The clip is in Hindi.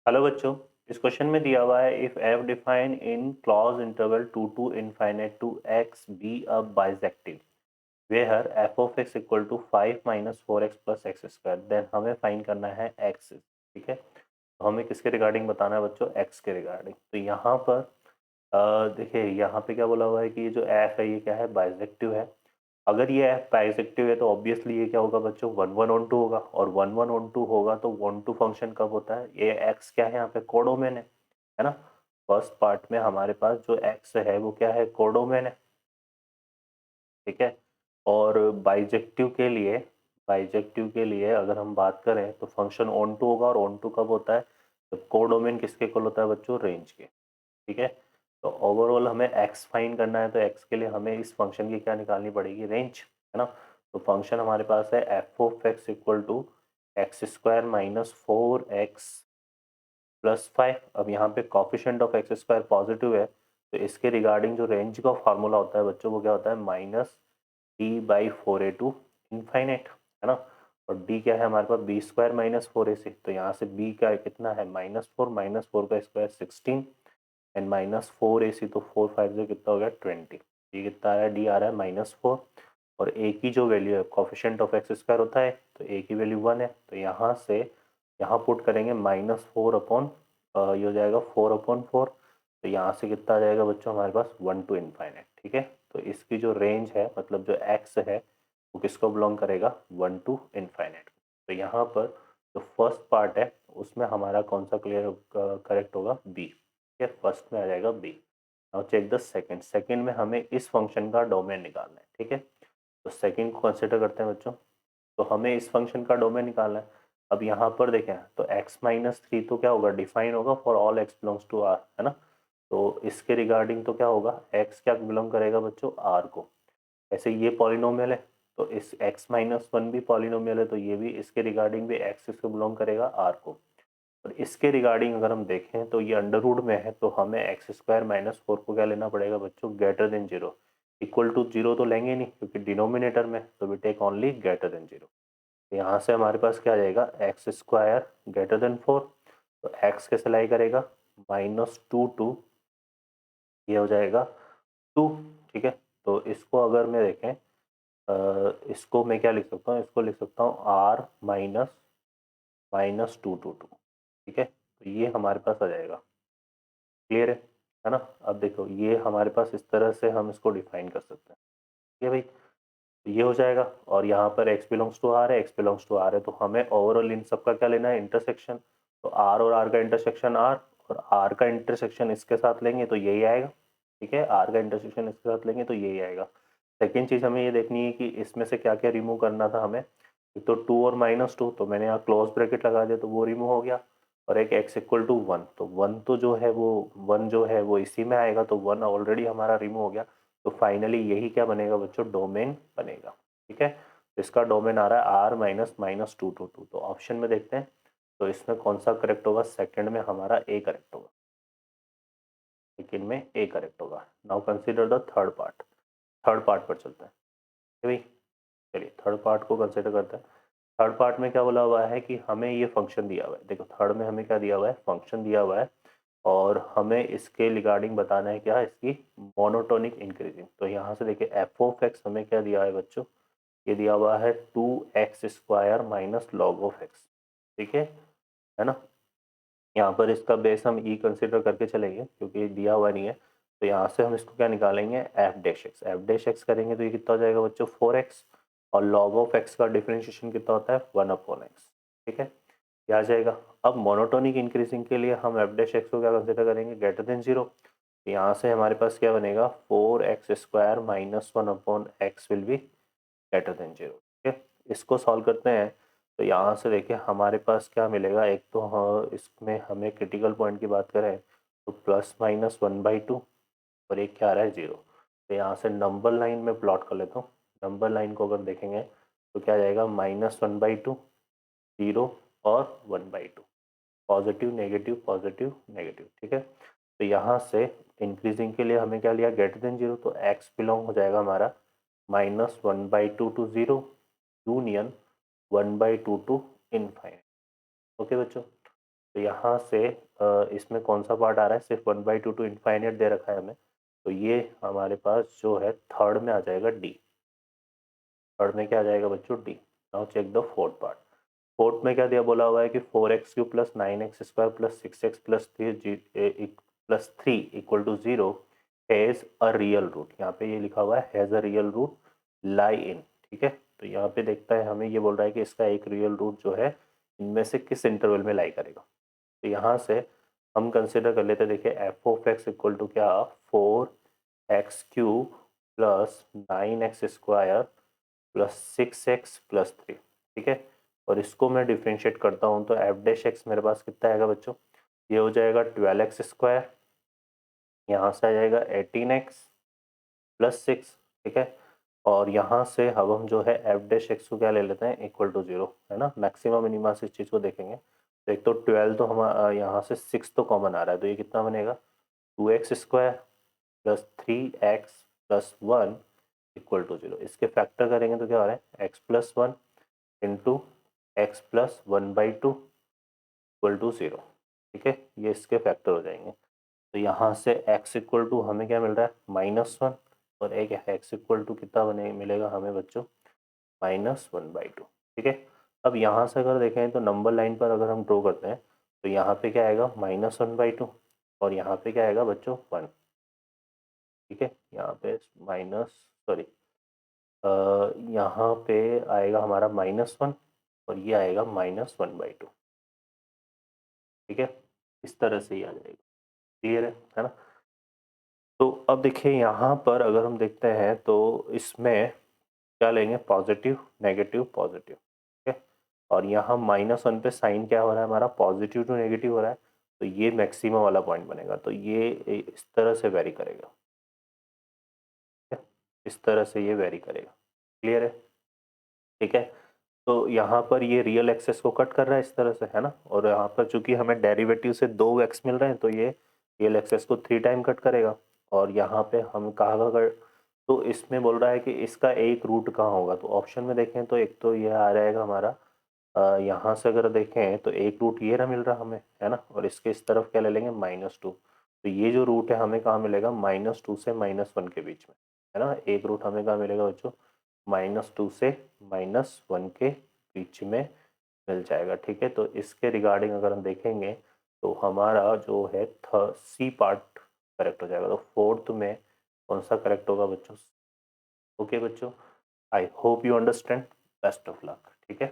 हेलो बच्चों। इस क्वेश्चन में दिया हुआ है if f define in closed interval two infinite to x be a bijective where f of x equal to 5 minus 4x plus x square then हमें फाइंड करना है एक्स। ठीक है, तो हमें किसके रिगार्डिंग बताना है बच्चों? एक्स के रिगार्डिंग। तो यहाँ पर देखिए यहाँ पे क्या बोला हुआ है कि ये जो एफ है ये क्या है? बाइसेक्टिव है। अगर ये एफ बाइसेक्टिव है तो ऑब्वियसली ये क्या होगा बच्चों? वन वन ऑन टू होगा, और वन वन ऑन टू होगा तो वन टू फंक्शन कब होता है? ये एक्स क्या है यहाँ पे? कोडोमेन है ना। फर्स्ट पार्ट में हमारे पास जो एक्स है वो क्या है? कोडोमेन है। ठीक है, और बाइजेक्टिव के लिए अगर हम बात करें तो फंक्शन ऑन टू होगा, और ऑन टू कब होता है? जब कोडोमेन किसके इक्वल होता है बच्चों? रेंज के। ठीक है, तो ओवरऑल हमें एक्स फाइंड करना है, तो एक्स के लिए हमें इस फंक्शन की क्या निकालनी पड़ेगी? रेंज, है ना। तो फंक्शन हमारे पास है f of x equal to x square minus 4x plus 5। अब यहाँ पे coefficient of x square positive है, तो इसके रिगार्डिंग जो रेंज का फार्मूला होता है बच्चों वो क्या होता है? Minus d by 4a to infinite, है ना। और डी क्या है हमारे पास? B square minus 4ac। तो यहाँ से बी का कितना है? -4, -4 का स्क्वायर 16 एंड -4ac। तो 4 5 से कितना हो गया? 20। ये कितना आ रहा है? डी आ रहा है -4। और ए की जो वैल्यू है, कॉफिशेंट ऑफ एक्स स्क्वायर होता है, तो ए की वैल्यू 1 है। तो यहाँ से यहाँ पुट करेंगे -4 अपॉन ये हो जाएगा 4/4। तो यहाँ से कितना आ जाएगा बच्चों हमारे पास? 1 टू इनफाइनाइट। ठीक है, तो इसकी जो रेंज है मतलब जो एक्स है वो किसको बिलोंग करेगा? 1 टू इनफाइनाइट। तो यहाँ पर जो फर्स्ट पार्ट है उसमें हमारा कौन सा क्लियर करेक्ट होगा? बी। ठीक है, फर्स्ट में आ जाएगा B. Now check the second. Second में हमें इस फंक्शन का डोमेन निकालना है। ठीक है, तो सेकंड को कंसिडर करते हैं बच्चों। तो हमें इस फंक्शन का डोमेन निकालना है। अब यहाँ पर देखें तो x-3 तो क्या होगा? डिफाइन होगा for all x belongs to r, है ना। तो इसके रिगार्डिंग तो क्या होगा? x क्या बिलोंग करेगा बच्चों? r को। ऐसे ये पॉलिनोमियल है तो इस x-1 भी पॉलिनोमियल है, तो ये भी इसके रिगार्डिंग भी x इसको बिलोंग करेगा r को। और इसके रिगार्डिंग अगर हम देखें तो ये अंडर रूट में है, तो हमें एक्स स्क्वायर माइनस 4 को क्या लेना पड़ेगा बच्चों? Greater than zero. Equal to zero तो लेंगे नहीं क्योंकि डिनोमिनेटर में, तो we take only greater than zero. यहाँ से हमारे पास क्या आ जाएगा? X square greater than 4। तो एक्स कैसे लाई करेगा? -2 ये हो जाएगा 2। ठीक है, तो इसको अगर मैं देखें इसको मैं क्या लिख सकता हूँ? इसको लिख सकता हूँ r माइनस -2 ठीक है, तो ये हमारे पास आ जाएगा। क्लियर है ना। अब देखो ये हमारे पास इस तरह से हम इसको डिफाइन कर सकते हैं। ठीक है भाई, तो ये हो जाएगा। और यहाँ पर x बिलोंग्स टू r है, x बिलोंग्स टू r है, तो हमें ओवरऑल इन सब का क्या लेना है? इंटरसेक्शन। तो r और r का इंटरसेक्शन r, और r का इंटरसेक्शन इसके साथ लेंगे तो यही आएगा। ठीक है, r का इंटरसेक्शन इसके साथ लेंगे तो यही आएगा। सेकेंड चीज़ हमें ये देखनी है कि इसमें से क्या क्या रिमूव करना था हमें। एक तो 2 और -2, तो मैंने यहाँ क्लोज ब्रैकेट लगा दिया तो वो रिमूव हो गया। और एक x इक्वल टू 1, तो 1 तो जो है वो 1 जो है वो इसी में आएगा, तो 1 ऑलरेडी हमारा रिमूव हो गया। तो फाइनली यही क्या बनेगा बच्चों? डोमेन बनेगा। ठीक है, तो इसका डोमेन आ रहा है r -2 तो ऑप्शन में देखते हैं तो इसमें कौन सा करेक्ट होगा? सेकंड में हमारा ए करेक्ट होगा। सेकंड में ए करेक्ट होगा। Now consider the third part. Third part पर चलते हैं। ठीक है भाई, चलिए थर्ड पार्ट को कंसिडर करते हैं। थर्ड पार्ट में क्या बोला हुआ है कि हमें ये फंक्शन दिया हुआ है। देखो थर्ड में हमें क्या दिया हुआ है? फंक्शन दिया हुआ है, और हमें इसके रिगार्डिंग बताना है क्या? इसकी मोनोटोनिक इंक्रीजिंग। तो यहाँ से देखिए एफ ऑफ एक्स हमें क्या दिया है बच्चों? ये दिया हुआ है 2x square minus log of x. ठीक है ना। यहाँ पर इसका बेस हम ई कंसिडर करके चलेंगे क्योंकि ये दिया हुआ नहीं है। तो यहाँ से हम इसको क्या निकालेंगे? F dash x. F dash x करेंगे तो ये कितना हो जाएगा बच्चों? 4x। और लॉग ऑफ एक्स का डिफरेंशिएशन कितना होता है? 1/x। ठीक है, ये आ जाएगा। अब मोनोटोनिक इंक्रीजिंग के लिए हम एफ डैश एक्स को क्या कंसिडर करेंगे? Greater than zero. यहाँ से हमारे पास क्या बनेगा? 4x square minus 1/x will be greater than zero. ठीक है, इसको सॉल्व करते हैं तो यहाँ से देखिए हमारे पास क्या मिलेगा? एक तो हाँ, इसमें हमें क्रिटिकल पॉइंट की बात करें तो +-1/2, और एक क्या आ रहा है? 0। तो यहाँ से नंबर लाइन में प्लॉट कर लेता हूँ। नंबर लाइन को अगर देखेंगे तो क्या जाएगा? -1/2, 0 और 1/2। Positive negative positive negative. ठीक है, तो यहाँ से इंक्रीजिंग के लिए हमें क्या लिया? Greater than zero. तो x बिलोंग हो जाएगा हमारा -1/2 to 0 union 1/2 to infinite. Okay बच्चों, तो यहाँ से इसमें कौन सा पार्ट आ रहा है, सिर्फ 1/2 टू इनफाइनाइट दे रखा है हमें, तो ये हमारे पास जो है थर्ड में आ जाएगा डी। थर्ड में क्या आ जाएगा बच्चों, D. Now check the fourth part. Fourth में क्या दिया बोला हुआ है कि 4x³ plus 9x² plus 6x plus 3 equal to 0 has a real root. यहाँ पे ये लिखा हुआ है has a real root lie in, ठीक है। तो यहाँ पे देखता है हमें ये बोल रहा है कि इसका एक रियल रूट जो है इनमें से किस इंटरवल में लाई करेगा। तो यहाँ से हम कंसिडर कर लेते हैं, देखिए f of x equal to क्या, 4x³ plus 9x² plus 6x plus 3, ठीक है। और इसको मैं डिफ्रेंशिएट करता हूँ तो एफ डैश एक्स मेरे पास कितना आएगा बच्चों, ये हो जाएगा 12x², यहाँ से आ जाएगा 18x प्लस 6, ठीक है। और यहाँ से अब हम जो है एफ डैश एक्स को क्या ले लेते हैं, इक्वल टू 0, है ना। मैक्सिमम मिनिमा से इस चीज़ को देखेंगे तो एक तो 12 तो हम यहाँ से 6 तो कॉमन आ रहा है, तो ये कितना बनेगा 2x² plus 3x plus 1 equal to 0। इसके फैक्टर करेंगे तो क्या हो रहा है, x plus 1 into x plus 1/2 equal to 0, ठीक है। ये इसके फैक्टर हो जाएंगे। तो यहाँ से x इक्वल टू हमें क्या मिल रहा है -1, और एक x इक्वल टू कितना बने मिलेगा हमें बच्चों, -1/2, ठीक है। अब यहाँ से अगर देखें तो नंबर लाइन पर अगर हम ड्रॉ करते हैं तो यहाँ पे क्या आएगा -1/2, और यहाँ पे क्या आएगा बच्चों 1, ठीक है। यहाँ पे माइनस सॉरी यहाँ पे आएगा हमारा -1 और ये आएगा -1/2, ठीक है। इस तरह से ही आ जाएगा, क्लियर है ना। तो अब देखिए यहाँ पर अगर हम देखते हैं तो इसमें क्या लेंगे, पॉजिटिव नेगेटिव पॉजिटिव, ठीक है। और यहाँ -1 पे साइन क्या हो रहा है हमारा, पॉजिटिव टू नेगेटिव हो रहा है, तो ये मैक्सिमम वाला पॉइंट बनेगा, तो ये इस तरह से वेरी करेगा, ठीक है? इस तरह से ये वेरी करेगा, क्लियर है, ठीक है। तो यहाँ पर ये रियल एक्सेस को कट कर रहा है इस तरह से, है ना। और यहाँ पर चूंकि हमें डेरिवेटिव से 2x मिल रहे हैं तो ये रियल एक्सेस को 3 टाइम कट करेगा। और यहाँ पे हम कहाँ का, तो इसमें बोल रहा है कि इसका एक रूट कहाँ होगा, तो ऑप्शन में देखें तो एक तो ये आ जाएगा हमारा यहाँ से अगर देखें तो एक रूट ये रहा मिल रहा हमें, है ना। और इसके इस तरफ क्या ले लेंगे -2, तो ये जो रूट है हमें कहाँ मिलेगा, -2 से -1 के बीच में, है ना। एक रूट हमें कहाँ मिलेगा बच्चों, -2 से -1 के बीच में मिल जाएगा, ठीक है। तो इसके रिगार्डिंग अगर हम देखेंगे तो हमारा जो है सी पार्ट करेक्ट हो जाएगा। तो फोर्थ में कौन सा करेक्ट होगा बच्चों, ओके बच्चों, I hope you understand, best of luck, ठीक है।